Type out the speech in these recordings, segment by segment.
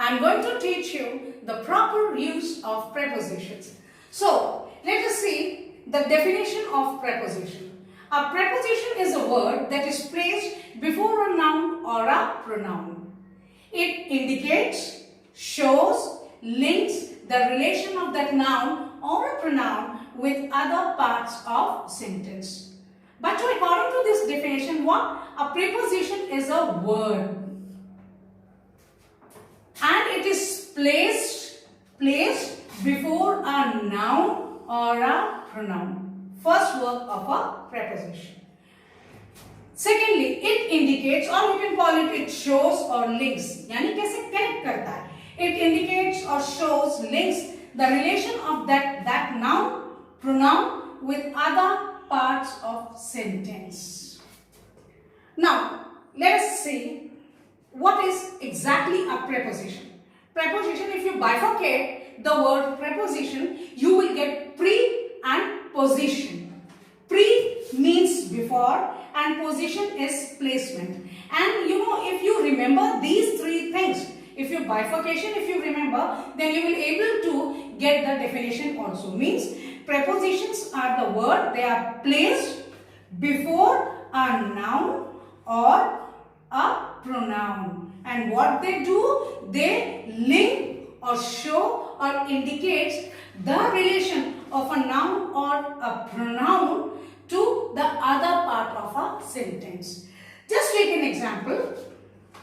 I'm going to teach you the proper use of prepositions. So, let us see the definition of preposition. A preposition is a word that is placed before a noun or a pronoun. It indicates, shows, links the relation of that noun or a pronoun with other parts of sentence. But according to this definition, what? A preposition is a word. And it is placed before a noun or a pronoun. First work of a preposition. Secondly, it indicates, or you can call it, it shows or links. यानी कैसे connect करता है? It indicates or shows, links the relation of that noun, pronoun with other parts of sentence. Now, let us see what is exactly a preposition. Preposition, if you bifurcate the word preposition, you will get pre and position. Pre means before and position is placement. And you know, if you remember these three things, if you bifurcation, if you remember, then you will able to get the definition also. Means prepositions are the word, they are placed before a noun or a pronoun. And what they do, they link or show or indicates the relation of a noun or a pronoun to the other part of a sentence. Just take an example.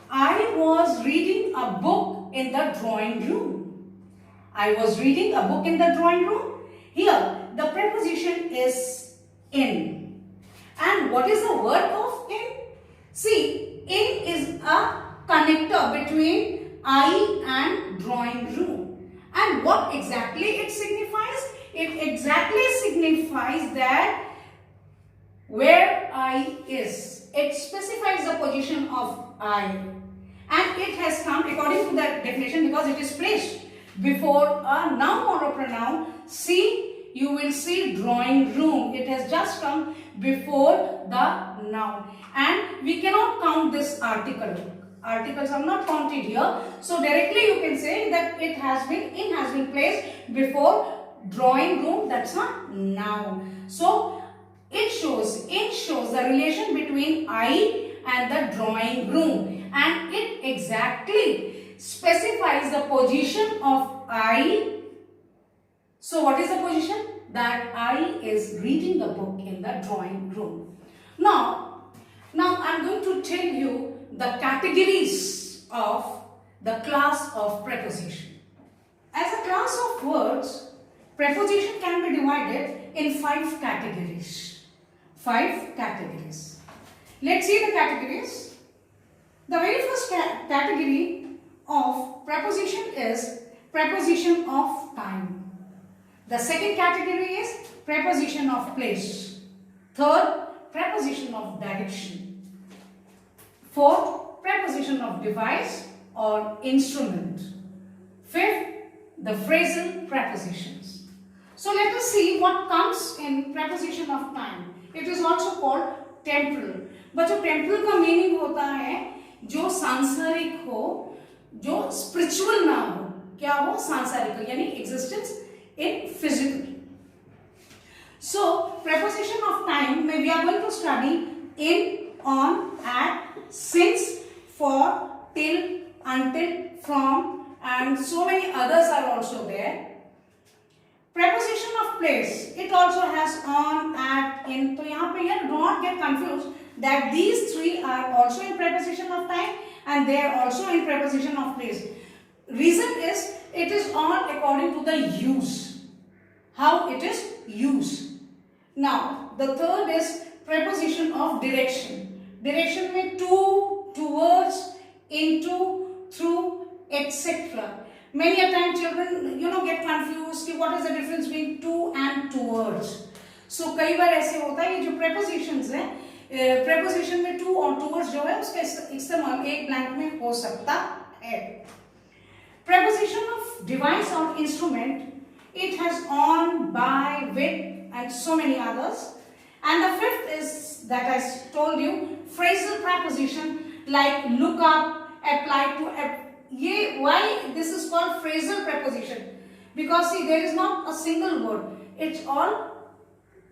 I was reading a book in the drawing room. I was reading a book in the drawing room. Here, the preposition is in. And what is the word of in? See, in is a connector between I and drawing room. And what exactly it signifies? It exactly signifies that where I is. It specifies the position of I. And it has come according to that definition because it is placed before a noun or a pronoun. See, you will see drawing room. It has just come before the noun. And we cannot count this article. Articles are not counted here. So directly you can say that in has been placed before drawing room. That's a noun. So in shows the relation between I and the drawing room. And it exactly specifies the position of I. So what is the position? That I is reading the book in the drawing room. Now I am going to tell you the categories of the class of preposition. As a class of words, preposition can be divided in 5 categories. 5 categories. Let's see the categories. The very first category of preposition is preposition of time. The second category is preposition of place. Third, preposition of direction. Fourth, preposition of device or instrument. Fifth, the phrasal prepositions. So let us see what comes in preposition of time. It is also called temporal. But जो temporal का meaning होता है जो सांसारिक हो, जो spiritual ना हो, क्या हो? सांसारिक, यानी existence in physical. So preposition of time we are going to study in, on, at, since, for, till, until, from, and so many others are also there. Preposition of place, it also has on, at, in. So यहाँ पे do not get confused that these 3 are also in preposition of time and they are also in preposition of place. Reason is it is all according to the use, how it is used. Now the third is preposition of direction. Direction में to, towards, into, through, etc. Many a time children get confused कि what is the difference between to and towards. So कई बार ऐसे होता है ये जो prepositions हैं, preposition में to और towards जो है उसका इस्तेमाल एक blank में हो सकता है. Preposition of device or instrument, it has on, by, with and so many others. And the fifth is that I told you, phrasal preposition like look up, apply to, ये why this is called phrasal preposition? Because see, there is not a single word. It's all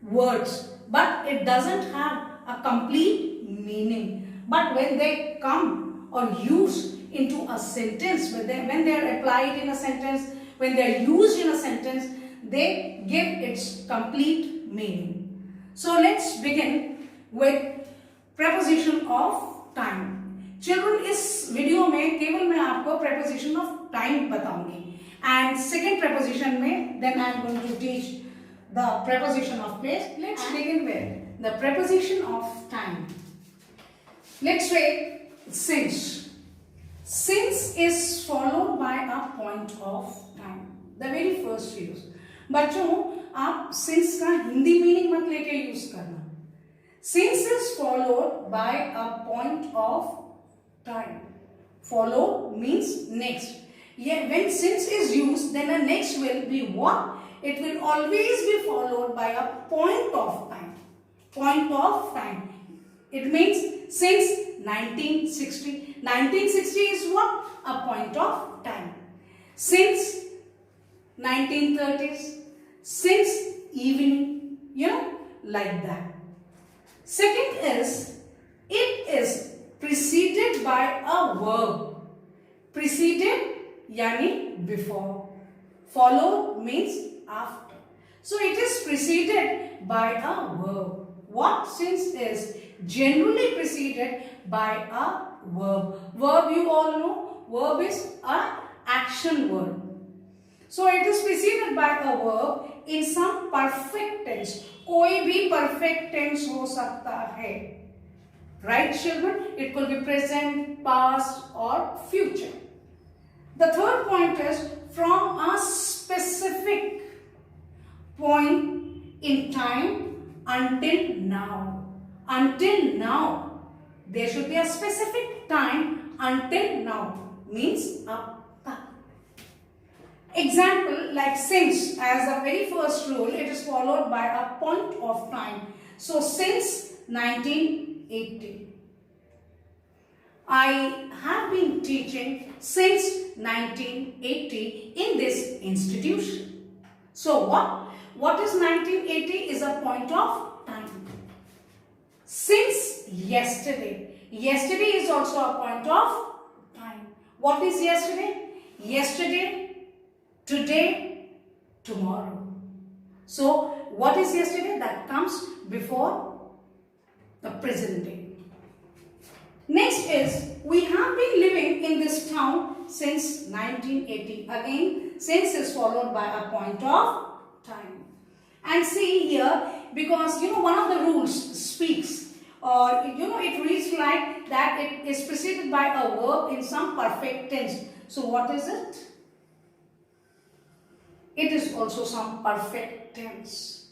words, but it doesn't have a complete meaning. But when they come or use into a sentence, when they are applied in a sentence, when they are used in a sentence, they give its complete meaning. So let's begin with preposition of time. Children, इस video में केवल मैं आपको preposition of time बताऊंगी, and second preposition में then I am going to teach the preposition of place. Let's begin with the preposition of time. Let's say since. Since is followed by a point of time. The very first use. बच्चों, आप since का Hindi meaning मत लेके use करना. Since is followed by a point of time. Follow means next. Yeah, when since is used, then the next will be what? It will always be followed by a point of time. Point of time. It means since 1960. 1960 is what? A point of time. Since 1930s. Since evening. Like that. Second is, it is preceded by a verb. Preceded yani before. Follow means after. So it is preceded by a verb. What since is generally preceded by a verb. Verb you all know. Verb is an action word. So it is preceded by a verb in some perfect tense. कोई भी perfect tense हो सकता है. Right, children? It could be present, past or future. The third point is from a specific point in time until now. Until now. There should be a specific time until now. Means up. Example like since, as the very first rule, it is followed by a point of time. So since 1980. I have been teaching since 1980 in this institution. So what is 1980? Is a point of time. Since yesterday. Yesterday is also a point of time. What is yesterday? Yesterday, today, tomorrow. So what is yesterday? That comes before the present day. Next is, we have been living in this town since 1980. Again, since is followed by a point of time. And see here, because one of the rules speaks, or it reads like that it is preceded by a verb in some perfect tense. So what is it? It is also some perfect tense.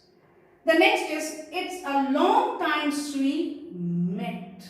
The next is, it's a long time since we met.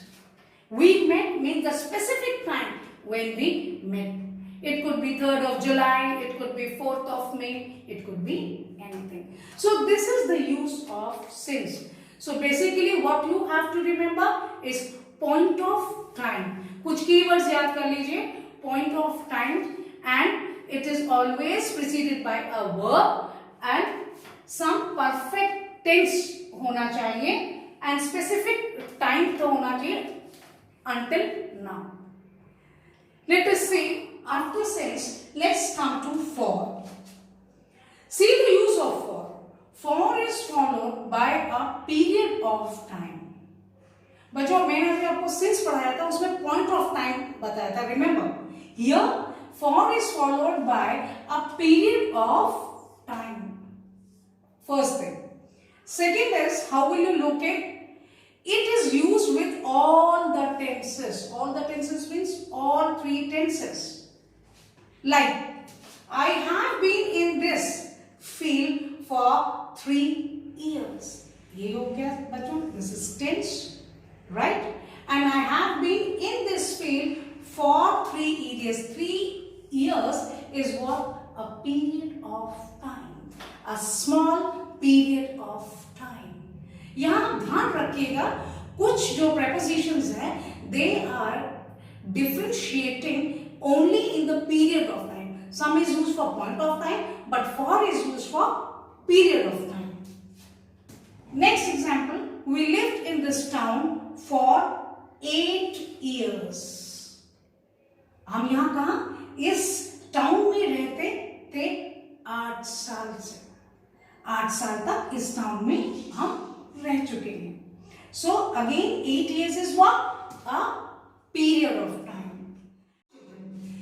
We met means the specific time when we met. It could be 3rd of July, it could be 4th of May, it could be anything. So this is the use of since. So basically what you have to remember is point of time. कुछ keywords याद कर लीजिए. Point of time, and it is always preceded by a verb and some perfect tense होना चाहिए and specific time तो होना चाहिए until now. Let us see, after since, let's come to for. See the use of for. For is followed by a period of time. बच्चों मैंने अभी आपको since पढ़ाया था, उसमें point of time बताया था. Remember, here for is followed by a period of time. First thing. Second is, how will you locate? It is used with all the tenses. All the tenses means all 3 tenses. Like, I have been in this field for 3 years. ये हो गया बच्चों, this is tense, right? And I have been in this field for 3 years. 3 years is what? A period of time. A small period of time. यहाँ ध्यान रखिएगा, कुछ जो prepositions हैं, they are differentiating only in the period of time. Some is used for point of time, but for is used for period of time. Next example, we lived in this town for 8 years. हम यहाँ कहाँ इस town में रहते थे 8 साल से, 8 साल तक इस टाउन में हम रह चुके हैं. So again 8 years is what? A period of time.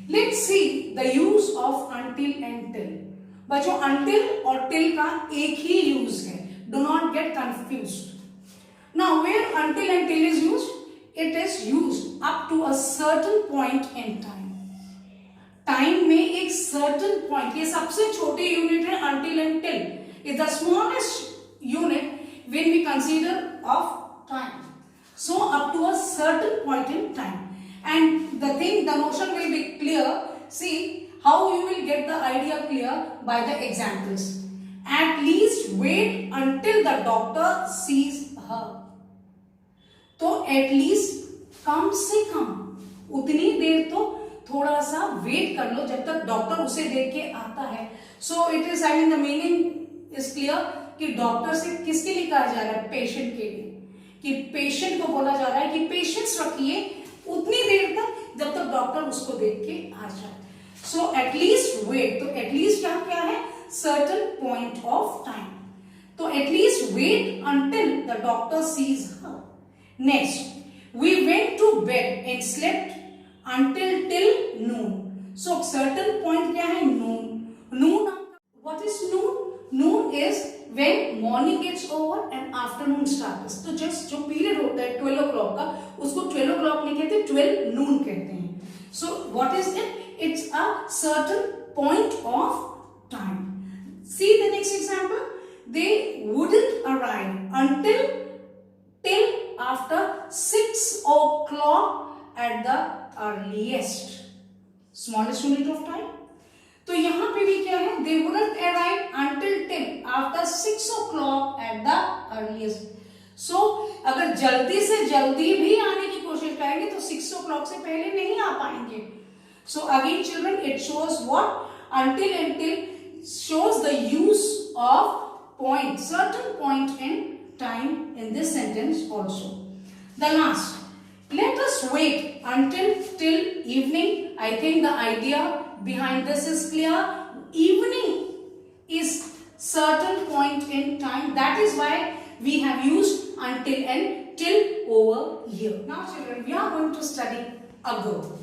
Let's see the use of until and till. बच्चों until और till का एक ही use है. Do not get confused. Now where until and till is used? It is used up to a certain point in time. Time में एक certain point, ये सबसे छोटी यूनिट है until and till. It's the smallest unit when we consider of time. So up to a certain point in time. And the notion will be clear. See how you will get the idea clear by the examples. At least wait until the doctor sees her. तो at least कम से कम उतनी देर तो थोड़ा सा wait कर लो जब तक doctor उसे देख के आता है. So it is I mean the meaning is clear कि डॉक्टर से किसके लिए कहा जा रहा है? पेशेंट के लिए. कि पेशेंट को बोला जा रहा है कि पेशेंस रखिए उतनी देर तक जब तक डॉक्टर उसको देख के आ जाए. सो एटलीस्ट वेट, तो एटलीस्ट क्या है? Certain point of time. तो at least wait until the doctor sees her. Next, we went to bed and slept until till noon. So certain point क्या है? Noon. Noon. What is noon? Noon is when morning gets over and afternoon starts. तो just जो period होता है 12 o'clock का, उसको 12 o'clock नहीं कहते, 12 noon कहते हैं. So what is it? It's a certain point of time. See the next example. They wouldn't arrive till after 6 o'clock at the earliest. Smallest unit of time. तो यहां पे भी क्या है? They wouldn't arrive until after 6 o'clock at the earliest. So अगर जल्दी से जल्दी भी आने की कोशिश करेंगे तो 6 o'clock से पहले नहीं आ पाएंगे. So again children, it shows what? Until and till shows the use of point, certain point in time in this sentence also. The last, let us wait until till evening. I think the idea behind this is clear. Evening is certain point in time. That is why we have used until and till over here. Now children, we are going to study ago.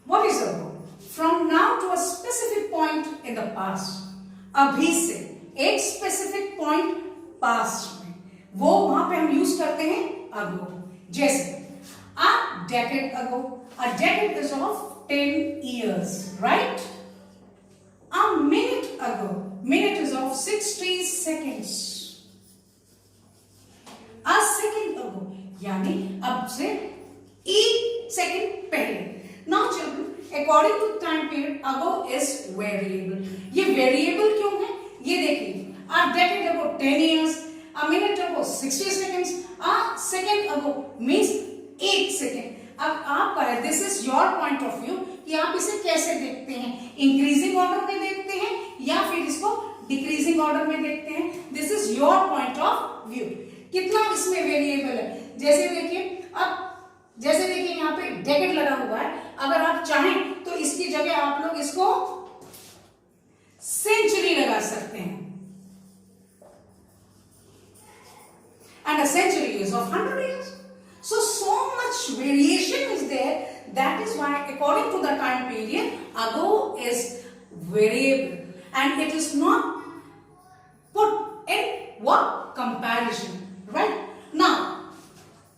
What is ago? From now to a specific point in the past. अभी से एक specific point past में, वो वहां पे हम use करते हैं ago. जैसे a decade ago. A decade is of 10 years, right? A minute ago. Minute is of 60 seconds. A second ago. यानी अब से 1 second पहले. Now children, according to time period, ago is variable. ये variable क्यों है? ये देखिए. A decade ago 10 years. A minute ago 60 seconds. A second ago means 1 second. अब आपका है, this is your point of view कि आप इसे कैसे देखते हैं. इंक्रीजिंग ऑर्डर में देखते हैं या फिर इसको डिक्रीजिंग ऑर्डर में देखते हैं. This is your point of view. कितना इसमें वेरिएबल है. जैसे देखिए यहाँ पे डेकेड लगा हुआ है. अगर आप चाहें तो इसकी जगह आप लोग इसको सेंचुरी लगा सकते हैं. And a century is of 100 years. So much variation is there. That is why according to the time period, ago is variable and it is not put in what? Comparison. Right? Now,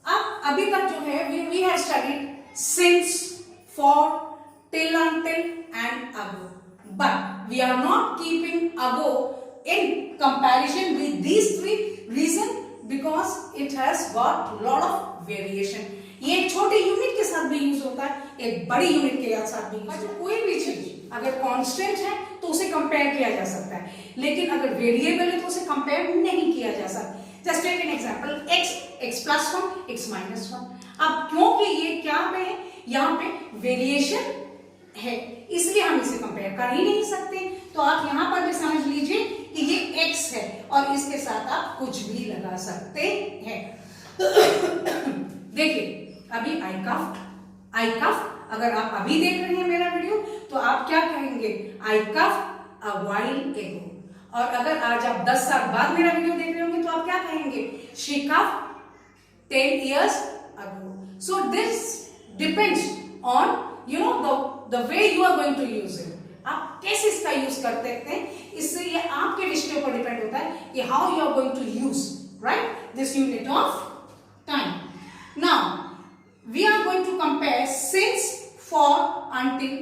अभी तक जो है we have studied since, for, till, until and ago. But we are not keeping ago in comparison with these three reasons because it has got lot of variation. ये एक छोटे unit के साथ भी यूज होता है, एक बड़ी यूनिट के साथ भी यूज होता है. कोई भी चीज अगर कांस्टेंट है तो उसे कंपेयर किया जा सकता है, लेकिन अगर वेरिएबल है तो उसे कंपेयर नहीं किया जा सकता. Just take an example, x plus 1, x minus 1. अब क्योंकि ये क्या पे है, यहाँ पे वेरिएशन है, इसलिए हम इसे कंपेयर कर ही नहीं सकते। तो आप यहां पर भी समझ लीजिए कि ये x है और इसके साथ आप कुछ भी लगा सकते हैं। देखिए अभी आई कफ, अगर आप अभी देख रहे हैं मेरा वीडियो तो आप क्या कहेंगे, आई कफ अ व्हाइल एगो। और अगर आज आप 10 साल बाद मेरा वीडियो देख रहे होंगे तो आप क्या कहेंगे, she cough 10 years ago. So this depends on the way you are going to use it. आप कैसे इसका यूज करते हैं, इससे ये आपके विषय के ऊपर डिपेंड होता है कि how you are going to use right this unit of time. Now we are going to compare since, for, until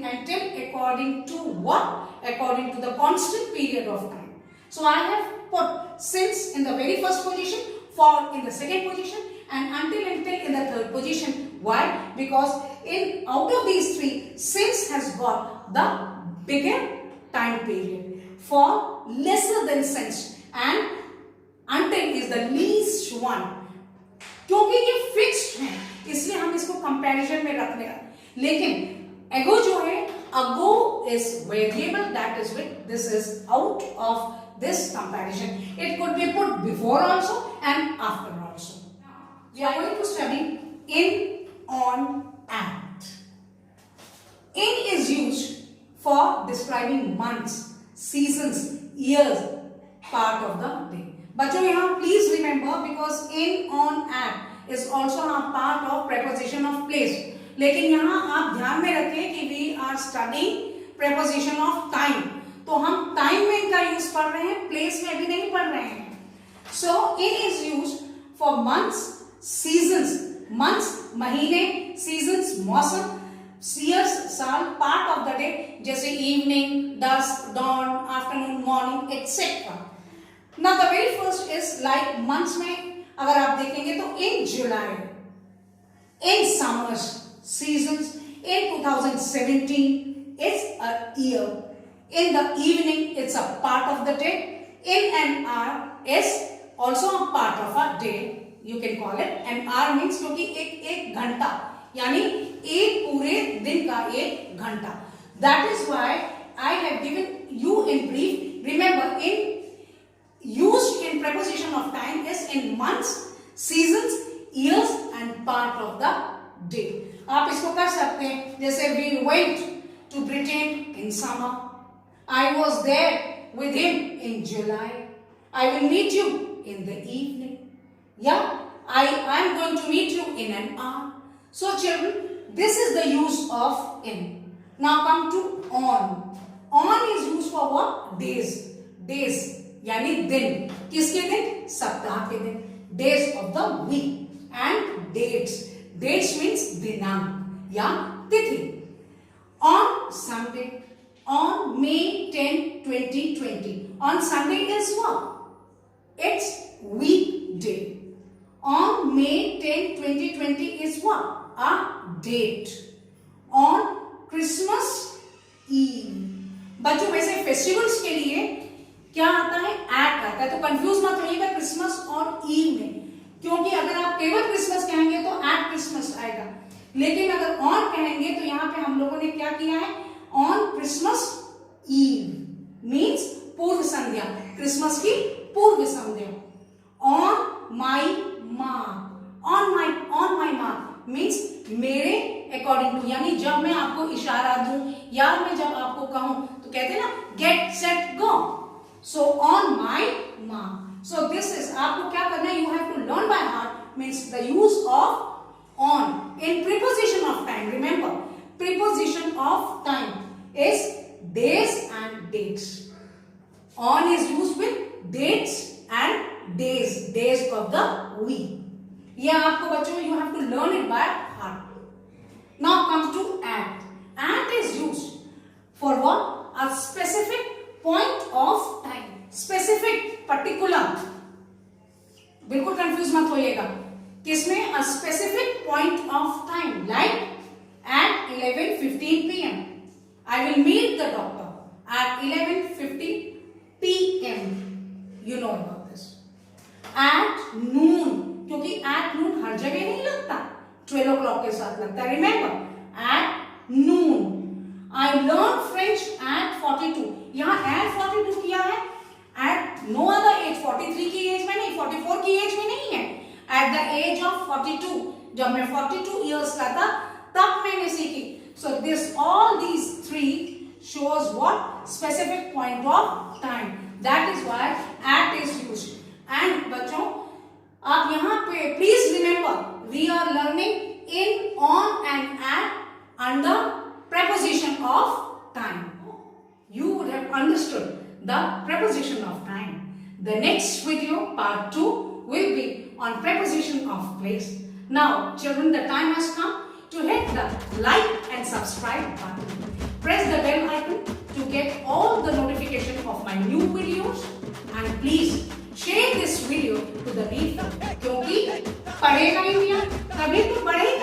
according to what? According to the constant period of time. So I have put since in the very first position, for in the second position, and until in the third position. Why? Because out of these three, since has got the bigger time period, for lesser than since, and until is the least one. क्योंकि ये fixed है इसलिए हम इसको comparison में रख रहे हैं। लेकिन एगो जो है, ago is variable, that is which this is out of this comparison. It could be put before also and after also. We are going to study in, on, at. In is used for describing months, seasons, years, part of the day. बच्चों यहाँ please remember because in, on, at is also a part of preposition of place. लेकिन यहाँ आप ध्यान में रखें कि we are studying preposition of time, तो हम टाइम में इनका यूज पढ़ रहे हैं, प्लेस में अभी नहीं पढ़ रहे हैं। So in is used for months, seasons, months महीने, सीजन्स मौसम, ईयर्स साल, पार्ट ऑफ द डे जैसे evening, dusk, dawn, afternoon, morning etcetera. Now the very first is like months में अगर आप देखेंगे तो in July, in summers, seasons, in 2017 it's a year, in the evening it's a part of the day, in an hour is also a part of a day, you can call it। an hour means क्योंकि एक घंटा यानी एक पूरे दिन का एक घंटा। that is why I have given you in brief, remember in used in preposition of time is in months, seasons, years and part of the day। आप इसको कर सकते हैं जैसे we went to Britain in summer, I was there with him in July, I will meet you in the evening, yeah, I am going to meet you in an hour। So children, this is the use of in। now come to on। on is used for what? days, days यानी दिन, किसके दिन? सप्ताह के दिन, days of the week। and dates, dates means दिनांक या तिथि। on Sunday, on May 10, 2020, on Sunday is what? It's weekday। on May 10, 2020 is what? a date। on Christmas Eve, बच्चों वैसे फेस्टिवल्स के लिए क्या आता है? एट आता है, तो कंफ्यूज मत होइएगा क्रिसमस और ईव में, क्योंकि अगर आप केवल क्रिसमस कहेंगे तो एट क्रिसमस आएगा, लेकिन अगर ऑन कहेंगे तो यहाँ पे हम लोगों ने क्या किया है? ऑन क्रिसमस ईव मीन्स पूर्व संध्या, क्रिसमस की पूर्व संध्या। On my mark, on my mark means मेरे अकॉर्डिंग टू, यानी जब मैं आपको इशारा दूं या मैं जब आपको कहूं तो कहते हैं ना get set go. So on my mark, so this is, आपको क्या करना है? You have to learn by heart means the use of on in preposition of time। remember preposition of time is days and dates। on is used with dates and days, days of the week। ये आपको बच्चों you have to learn it by heart। now comes to at। at is used for what? a specific point of time, specific, particular। बिल्कुल confuse मत होइएगा किसमें? a specific point of time like at 11:15 p.m. I will meet the doctor at 11:15 p.m. you know about this। at noon, क्योंकि at noon हर जगह नहीं लगता, 12 o'clock के साथ लगता है। remember at noon I learned French at 42. यहाँ at 42 किया है, at no other age, 43 की एज में नहीं, 44 की एज में नहीं है, at the age of 42, जब मैं 42 years का था तब मैंने सीखी. So this all these three shows what specific point of time. That is why at is used. And बच्चों आप यहाँ पे please remember we are learning in, on and at under preposition of time. You would have understood the preposition of time. The next video, part 2, will be on preposition of place. Now, children, the time has come to hit the like and subscribe button. Press the bell icon to get all the notification of my new videos. And please share this video to the people. क्योंकि पढ़ेगा India तभी तो बढ़ेगा.